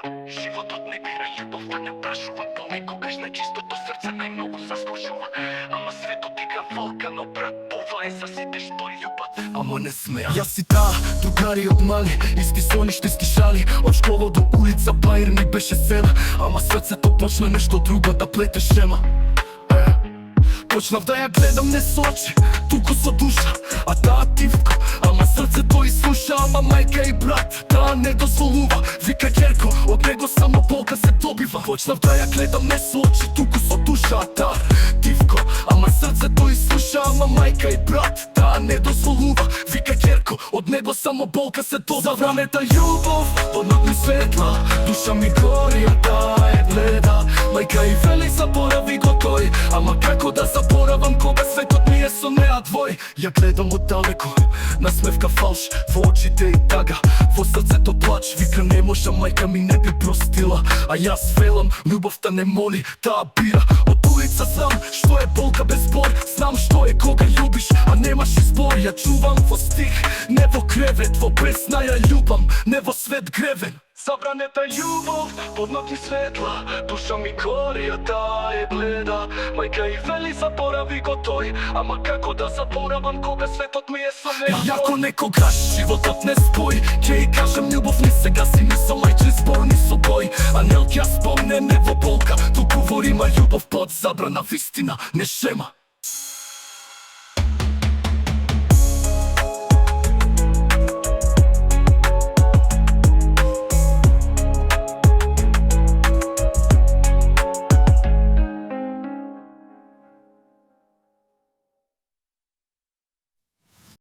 Животот не бира љубовта, не прашувам понекогаш нечистото срце најмногу заслужува. Ама светот игра волка, но брат, ова е за сите што љубат, ама не смеа. Јас си таа, другари од мали, исти сони што искишали. Од школа до улица Баир ми беше села, ама срцето почна нешто друго да плете шема. Почнав да ја гледам не со очи, туку со душа, а таа тивка, ама срцето слуша. Ама мајка и брат, таа не дозволува, вика ќерко, од него само болка се добива. Почнав да ја гледам не со очи, туку со душа, а таа тивка, ама срцето слуша. Ама мајка и брат, таа не дозволува, вика ќерко, од него само болка се добива. Забранета љубов, под ног светла, душа ми гори, а таа е бледа. Мајка и вели заборави го тој, ама како да заборавам кога светот ми е со неа двој. Ја гледам од далеко, насмевка фалш во очите и тага, во срцето плач, вика не може, мајка ми не би простила. А јас велам, љубовта не моли, таа бира. Од улица знам што е болка без збор, знам што е кога љубиш, а немаш избор. Ја чувам во стих, не во кревет, во песна ја љубам, не во свет гревен. Забранета љубов, под ноги светла, душа ми гори, а таа е бледа. Мајка и вели заборави го тој, ама како да заборавам кога светот ми е со неа двој. Јако некогаш животот не спои, ќе и кажам љубов не сега си ни со мајчин збор, ни со бој. А не ќе спомне не во болка, туку во рима љубов под забрана, вистина, не шема.